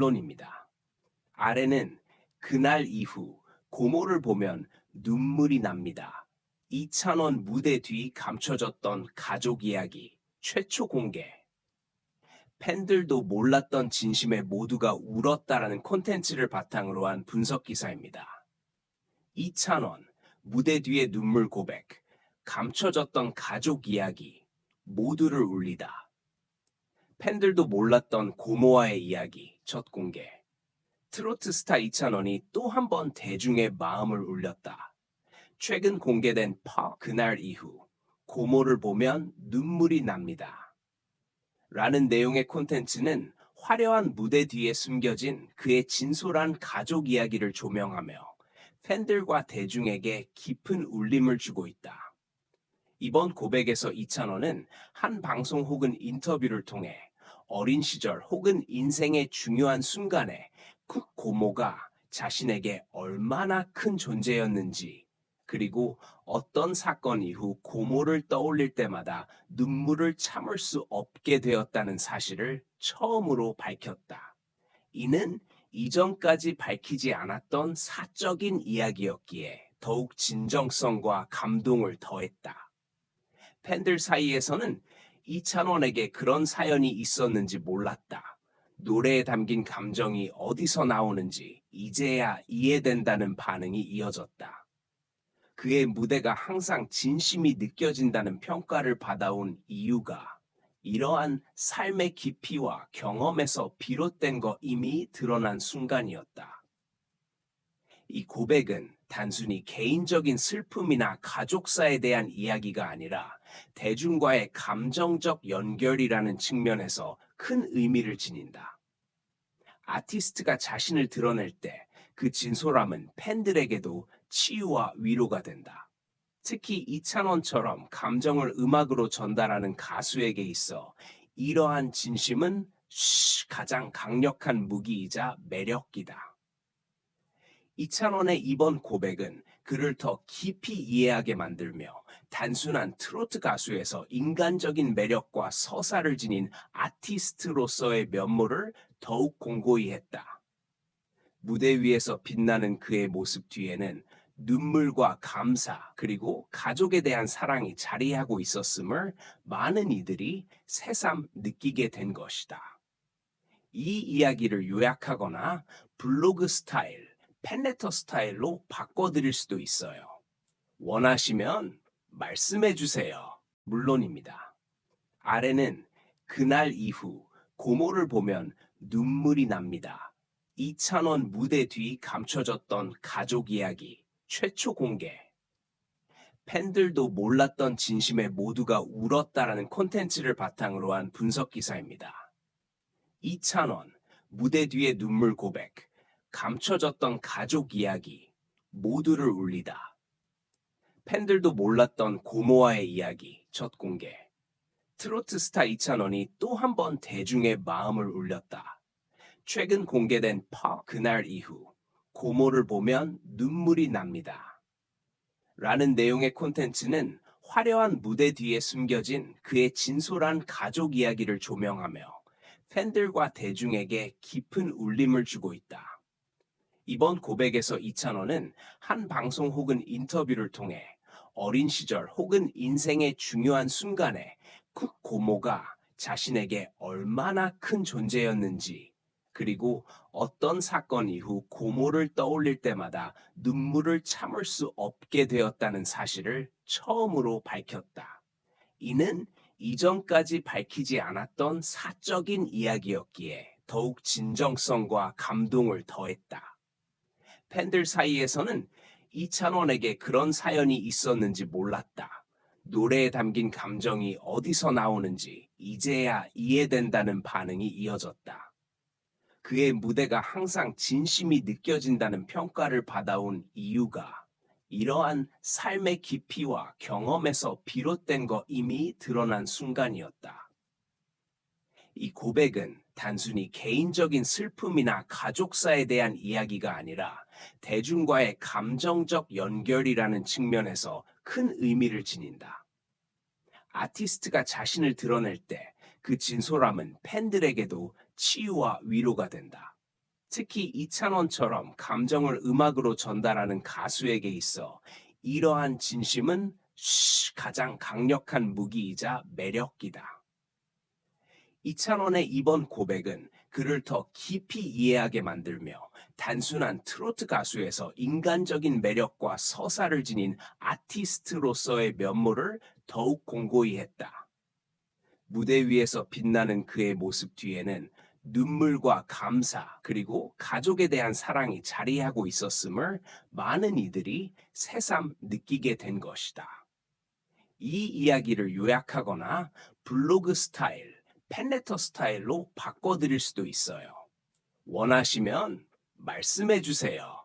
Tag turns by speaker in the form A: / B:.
A: 물론입니다. 아래는 그날 이후 고모를 보면 눈물이 납니다. 이찬원 무대 뒤 감춰졌던 가족 이야기 최초 공개. 팬들도 몰랐던 진심에 모두가 울었다라는 콘텐츠를 바탕으로 한 분석 기사입니다. 이찬원, 무대 뒤의 눈물 고백, 감춰졌던 가족 이야기, 모두를 울리다. 팬들도 몰랐던 고모와의 이야기 첫 공개. 트로트 스타 이찬원이 또 한 번 대중의 마음을 울렸다. 최근 공개된 그날 이후 고모를 보면 눈물이 납니다. 라는 내용의 콘텐츠는 화려한 무대 뒤에 숨겨진 그의 진솔한 가족 이야기를 조명하며 팬들과 대중에게 깊은 울림을 주고 있다. 이번 고백에서 이찬원은 한 방송 혹은 인터뷰를 통해 어린 시절 혹은 인생의 중요한 순간에 고모가 자신에게 얼마나 큰 존재였는지, 그리고 어떤 사건 이후 고모를 떠올릴 때마다 눈물을 참을 수 없게 되었다는 사실을 처음으로 밝혔다. 이는 이전까지 밝히지 않았던 사적인 이야기였기에 더욱 진정성과 감동을 더했다. 팬들 사이에서는 이찬원에게 그런 사연이 있었는지 몰랐다. 노래에 담긴 감정이 어디서 나오는지 이제야 이해된다는 반응이 이어졌다. 그의 무대가 항상 진심이 느껴진다는 평가를 받아온 이유가 이러한 삶의 깊이와 경험에서 비롯된 것임이 드러난 순간이었다. 이 고백은 단순히 개인적인 슬픔이나 가족사에 대한 이야기가 아니라 대중과의 감정적 연결이라는 측면에서 큰 의미를 지닌다. 아티스트가 자신을 드러낼 때 그 진솔함은 팬들에게도 치유와 위로가 된다. 특히 이찬원처럼 감정을 음악으로 전달하는 가수에게 있어 이러한 진심은 가장 강력한 무기이자 매력이다. 이찬원의 이번 고백은 그를 더 깊이 이해하게 만들며 단순한 트로트 가수에서 인간적인 매력과 서사를 지닌 아티스트로서의 면모를 더욱 공고히 했다. 무대 위에서 빛나는 그의 모습 뒤에는 눈물과 감사 그리고 가족에 대한 사랑이 자리하고 있었음을 많은 이들이 새삼 느끼게 된 것이다. 이 이야기를 요약하거나 블로그 스타일, 팬레터 스타일로 바꿔드릴 수도 있어요. 원하시면 말씀해 주세요. 물론입니다. 아래는 그날 이후 고모를 보면 눈물이 납니다. 이찬원 무대 뒤 감춰졌던 가족 이야기 최초 공개. 팬들도 몰랐던 진심에 모두가 울었다라는 콘텐츠를 바탕으로 한 분석 기사입니다. 이찬원, 무대 뒤의 눈물 고백, 감춰졌던 가족 이야기, 모두를 울리다. 팬들도 몰랐던 고모와의 이야기 첫 공개. 트로트 스타 이찬원이 또 한 번 대중의 마음을 울렸다. 최근 공개된 그날 이후 고모를 보면 눈물이 납니다. 라는 내용의 콘텐츠는 화려한 무대 뒤에 숨겨진 그의 진솔한 가족 이야기를 조명하며 팬들과 대중에게 깊은 울림을 주고 있다. 이번 고백에서 이찬원은 한 방송 혹은 인터뷰를 통해 어린 시절 혹은 인생의 중요한 순간에 고모가 자신에게 얼마나 큰 존재였는지, 그리고 어떤 사건 이후 고모를 떠올릴 때마다 눈물을 참을 수 없게 되었다는 사실을 처음으로 밝혔다. 이는 이전까지 밝히지 않았던 사적인 이야기였기에 더욱 진정성과 감동을 더했다. 팬들 사이에서는 이찬원에게 그런 사연이 있었는지 몰랐다. 노래에 담긴 감정이 어디서 나오는지 이제야 이해된다는 반응이 이어졌다. 그의 무대가 항상 진심이 느껴진다는 평가를 받아온 이유가 이러한 삶의 깊이와 경험에서 비롯된 것임이 드러난 순간이었다. 이 고백은 단순히 개인적인 슬픔이나 가족사에 대한 이야기가 아니라 대중과의 감정적 연결이라는 측면에서 큰 의미를 지닌다. 아티스트가 자신을 드러낼 때 그 진솔함은 팬들에게도 치유와 위로가 된다. 특히 이찬원처럼 감정을 음악으로 전달하는 가수에게 있어 이러한 진심은 가장 강력한 무기이자 매력이다. 이찬원의 이번 고백은 그를 더 깊이 이해하게 만들며 단순한 트로트 가수에서 인간적인 매력과 서사를 지닌 아티스트로서의 면모를 더욱 공고히 했다. 무대 위에서 빛나는 그의 모습 뒤에는 눈물과 감사 그리고 가족에 대한 사랑이 자리하고 있었음을 많은 이들이 새삼 느끼게 된 것이다. 이 이야기를 요약하거나 블로그 스타일, 팬레터 스타일로 바꿔드릴 수도 있어요. 원하시면 말씀해 주세요.